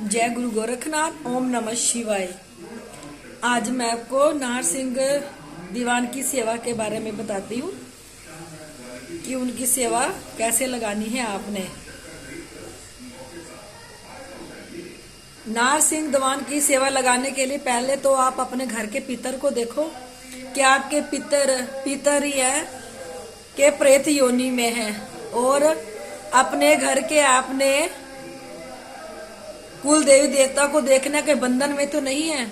जय गुरु गोरखनाथ। ओम नमः शिवाय। आज मैं आपको नाहर सिंह दीवान की सेवा के बारे में बताती हूँ कि उनकी सेवा कैसे लगानी है आपने। नाहर सिंह दीवान की सेवा लगाने के लिए पहले तो आप अपने घर के पितर को देखो कि आपके पितर ही है के प्रेत योनि में है, और अपने घर के आपने कुल देवी देवता को देखने के बंधन में तो नहीं है,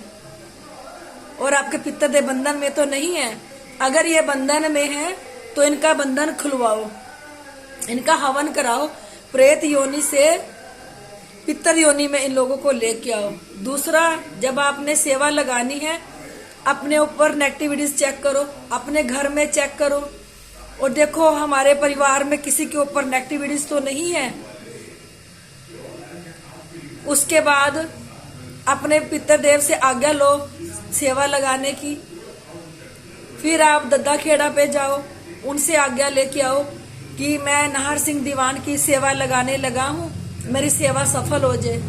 और आपके पितर देव बंधन में तो नहीं है। अगर ये बंधन में है तो इनका बंधन खुलवाओ, इनका हवन कराओ, प्रेत योनि से पितर योनि में इन लोगों को लेके आओ। दूसरा, जब आपने सेवा लगानी है अपने ऊपर नेगेटिविटीज चेक करो, अपने घर में चेक करो और देखो हमारे परिवार में किसी के ऊपर नेगेटिविटीज तो नहीं है। उसके बाद अपने पितर देव से आज्ञा लो सेवा लगाने की। फिर आप दद्दा खेड़ा पे जाओ, उनसे आज्ञा लेके आओ कि मैं नाहर सिंह दीवान की सेवा लगाने लगा हूँ, मेरी सेवा सफल हो जाए।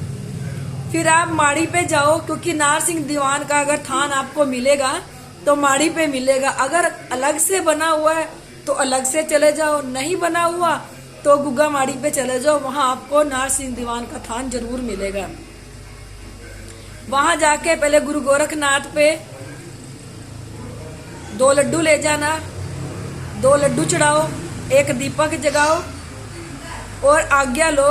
फिर आप माड़ी पे जाओ, क्योंकि नाहर सिंह दीवान का अगर थान आपको मिलेगा तो माड़ी पे मिलेगा। अगर अलग से बना हुआ है तो अलग से चले जाओ, नहीं बना हुआ तो गुग्गा माड़ी पे चले जाओ, वहां आपको नाहर सिंह दीवान का थान जरूर मिलेगा। वहां जाके पहले गुरु गोरखनाथ पे 2 लड्डू ले जाना, 2 लड्डू चढ़ाओ, एक दीपक जगाओ और आज्ञा लो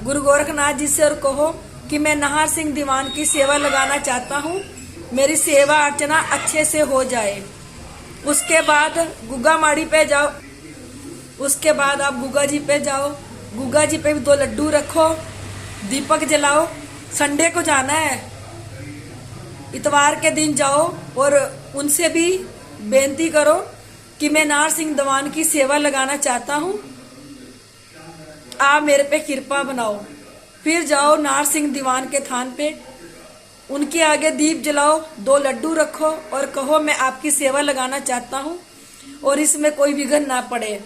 गुरु गोरखनाथ जी से और कहो कि मैं नाहर सिंह दीवान की सेवा लगाना चाहता हूँ, मेरी सेवा अर्चना अच्छे से हो जाए। उसके बाद गुग्गा माड़ी पे जाओ, उसके बाद आप गुग्गा जी पे जाओ, गुग्गा जी पे भी 2 लड्डू रखो, दीपक जलाओ। संडे को जाना है, इतवार के दिन जाओ और उनसे भी बेनती करो कि मैं नाहर सिंह दीवान की सेवा लगाना चाहता हूँ, आप मेरे पे कृपा बनाओ। फिर जाओ नाहर सिंह दीवान के थान पे, उनके आगे दीप जलाओ, 2 लड्डू रखो और कहो मैं आपकी सेवा लगाना चाहता हूँ और इसमें कोई विघ्न ना पड़े।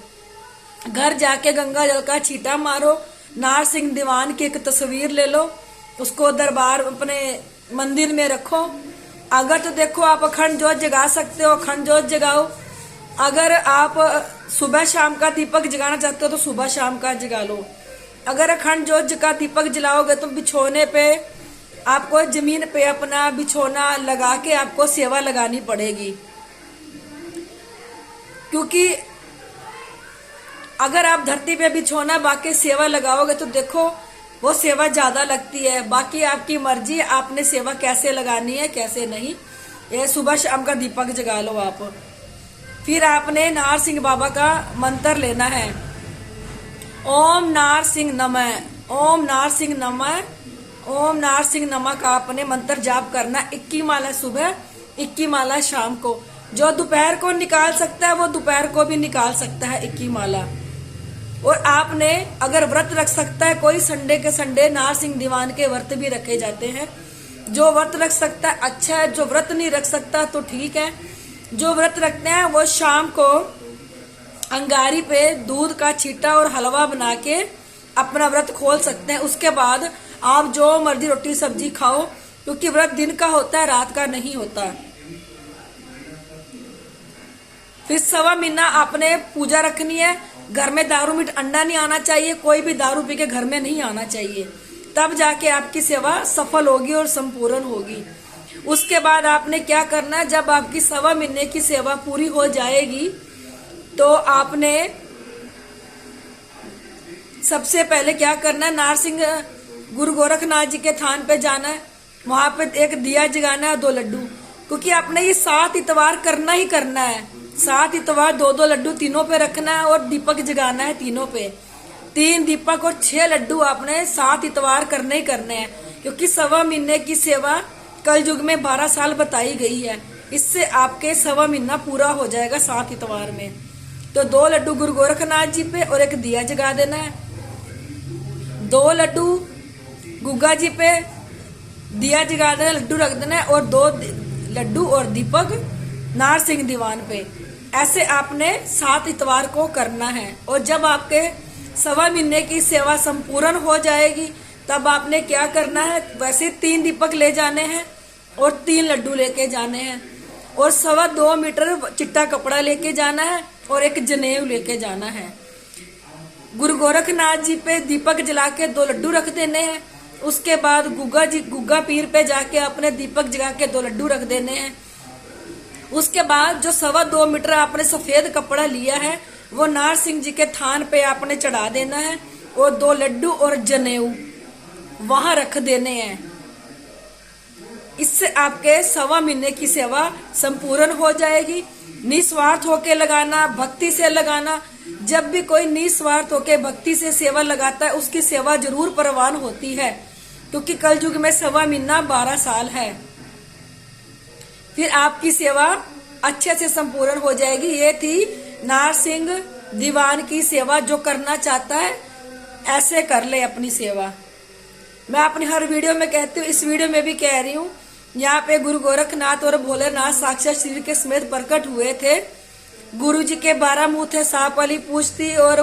घर जाके गंगा जल का छींटा मारो, नाहर सिंह दीवान की एक तस्वीर ले लो, उसको दरबार अपने मंदिर में रखो। अगर तो देखो आप अखंड ज्योत जगा सकते हो, अखंड ज्योत जगाओ। अगर आप सुबह शाम का दीपक जगाना चाहते हो तो सुबह शाम का जगा लो। अगर अखंड ज्योत का दीपक जलाओगे तो बिछोने पे आपको जमीन पे अपना बिछोना लगा के आपको सेवा लगानी पड़ेगी, क्योंकि अगर आप धरती पे बिछोना बाकी सेवा लगाओगे तो देखो वो सेवा ज्यादा लगती है। बाकी आपकी मर्जी, आपने सेवा कैसे लगानी है कैसे नहीं। ये सुबह शाम का दीपक जगा लो आप। फिर आपने नाहर सिंह बाबा का मंत्र लेना है, ओम नाहर सिंह नमः, ओम नाहर सिंह नमः, ओम नाहर सिंह नमः का आपने मंत्र जाप करना। 21 माला सुबह, 21 माला शाम को। जो दोपहर को निकाल सकता है वो दोपहर को भी निकाल सकता है 21 माला। और आपने अगर व्रत रख सकता है कोई, संडे के संडे नाहर सिंह दीवान के व्रत भी रखे जाते हैं। जो व्रत रख सकता है अच्छा है, जो व्रत नहीं रख सकता तो ठीक है। जो व्रत रखते हैं वो शाम को अंगारी पे दूध का छींटा और हलवा बना के अपना व्रत खोल सकते हैं। उसके बाद आप जो मर्जी रोटी सब्जी खाओ, क्योंकि व्रत दिन का होता है, रात का नहीं होता। फिर 1.25 महीना आपने पूजा रखनी है। घर में दारू मीठ अंडा नहीं आना चाहिए, कोई भी दारू पी के घर में नहीं आना चाहिए, तब जाके आपकी सेवा सफल होगी और संपूर्ण होगी। उसके बाद आपने क्या करना है, जब आपकी 1.25 महीने की सेवा पूरी हो जाएगी तो आपने सबसे पहले क्या करना है, नाहर सिंह गुरु गोरखनाथ जी के थान पे जाना है, वहां पे एक दिया जगाना है, 2 लड्डू, क्योंकि आपने ये 7 इतवार करना ही करना है। 7 इतवार 2-2 लड्डू तीनों पे रखना है और दीपक जगाना है तीनों पे। 3 दीपक और 6 लड्डू आपने 7 इतवार करने ही करने हैं, क्योंकि 1.25 महीने की सेवा कल युग में 12 साल बताई गई है। इससे आपके 1.25 महीना पूरा हो जाएगा 7 इतवार में। तो 2 लड्डू गुरु गोरखनाथ जी पे और एक दिया जगा देना है। 2 लड्डू गुग्गा जी पे दिया जगा देना, लड्डू रख देना है, और 2 लड्डू और दीपक नाहर सिंह दीवान पे। ऐसे आपने 7 इतवार को करना है। और जब आपके 1.25 महीने की सेवा संपूर्ण हो जाएगी तब आपने क्या करना है, वैसे 3 दीपक ले जाने हैं और 3 लड्डू लेके जाने हैं और 2.25 मीटर चिट्टा कपड़ा लेके जाना है और एक जनेऊ लेके जाना है। गुरु गोरखनाथ जी पे दीपक जला के 2 लड्डू रख देने हैं। उसके बाद गुग्गा पीर पे जाके अपने दीपक जगा के 2 लड्डू रख देने हैं। उसके बाद जो 2.25 मीटर आपने सफेद कपड़ा लिया है वो नार सिंह जी के थान पे आपने चढ़ा देना है और 2 लड्डू और जनेऊ वहां रख देने हैं। इससे आपके 1.25 महीने की सेवा संपूर्ण हो जाएगी। निस्वार्थ होके लगाना, भक्ति से लगाना। जब भी कोई निस्वार्थ होके भक्ति से सेवा लगाता है उसकी सेवा जरूर परवान होती है, क्योंकि कलयुग में 1.25 महीना 12 साल है। फिर आपकी सेवा अच्छे से संपूर्ण हो जाएगी। ये थी नार सिंह दीवान की सेवा। जो करना चाहता है ऐसे कर ले अपनी सेवा। मैं अपनी हर वीडियो में कहती हूँ, इस वीडियो में भी कह रही हूँ, यहाँ पे गुरु गोरखनाथ और भोलेनाथ साक्षात शरीर के समेत प्रकट हुए थे। गुरु जी के 12 मुंह थे, सांप वाली पूंछ थी और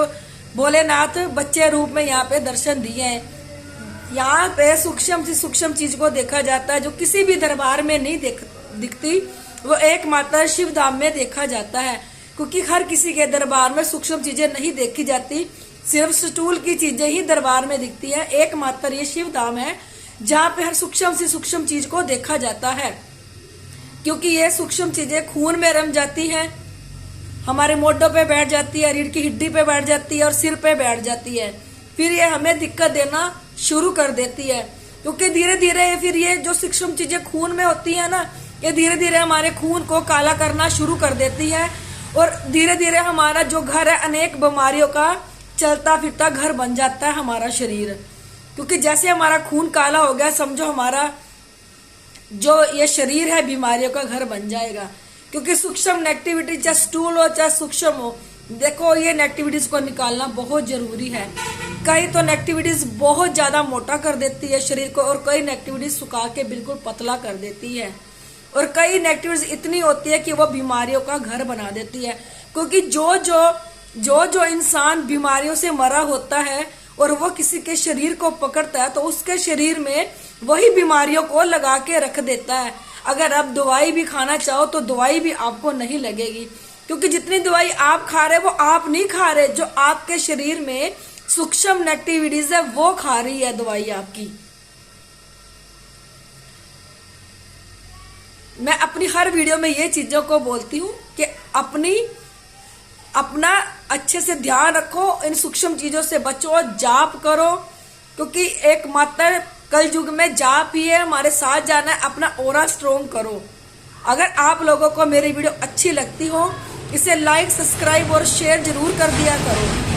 भोलेनाथ बच्चे रूप में यहाँ पे दर्शन दिए हैं। यहाँ पे सूक्ष्म से सूक्ष्म चीज को देखा जाता है जो किसी भी दरबार में नहीं दिखती, वो एकमात्र शिव धाम में देखा जाता है। क्योंकि हर किसी के दरबार में सूक्ष्म चीजें नहीं देखी जाती, सिर्फ स्टूल की चीजें ही दरबार में दिखती है। एकमात्र ये शिव धाम है जहाँ पे हर सूक्ष्म से सूक्ष्म चीज को देखा जाता है, क्योंकि ये सूक्ष्म चीजें खून में रम जाती है, हमारे मोढों पे बैठ जाती है, रीढ़ की हड्डी पे बैठ जाती है और सिर पे बैठ जाती है। फिर ये हमें दिक्कत देना शुरू कर देती है, क्योंकि धीरे धीरे फिर ये जो सूक्ष्म चीजें खून में होती है ना, ये धीरे धीरे हमारे खून को काला करना शुरू कर देती है और धीरे धीरे हमारा जो घर है अनेक बीमारियों का चलता फिरता घर बन जाता है हमारा शरीर। क्योंकि जैसे हमारा खून काला हो गया, समझो हमारा जो ये शरीर है बीमारियों का घर बन जाएगा। क्योंकि सूक्ष्म नेगेटिविटी चाहे स्टूल हो चाहे सूक्ष्म हो, देखो ये नेगेटिविटीज को निकालना बहुत जरूरी है। कई तो नेगेटिविटीज बहुत ज्यादा मोटा कर देती है शरीर को और कई नेगेटिविटीज सुखा के बिल्कुल पतला कर देती है और कई नेगेटिविटीज इतनी होती है कि वो बीमारियों का घर बना देती है। क्योंकि जो इंसान बीमारियों से मरा होता है और वो किसी के शरीर को पकड़ता है तो उसके शरीर में वही बीमारियों को लगा के रख देता है। अगर आप दवाई भी खाना चाहो तो दवाई भी आपको नहीं लगेगी, क्योंकि जितनी दवाई आप खा रहे वो आप नहीं खा रहे, जो आपके शरीर में सूक्ष्म नेगेटिविटीज है वो खा रही है दवाई आपकी। मैं अपनी हर वीडियो में ये चीजों को बोलती हूँ कि अपना अच्छे से ध्यान रखो, इन सूक्ष्म चीजों से बचो, जाप करो, क्योंकि एकमात्र कल युग में जाप ही है हमारे साथ जाना है। अपना ऑरा स्ट्रोंग करो। अगर आप लोगों को मेरी वीडियो अच्छी लगती हो इसे लाइक, सब्सक्राइब और शेयर जरूर कर दिया करो।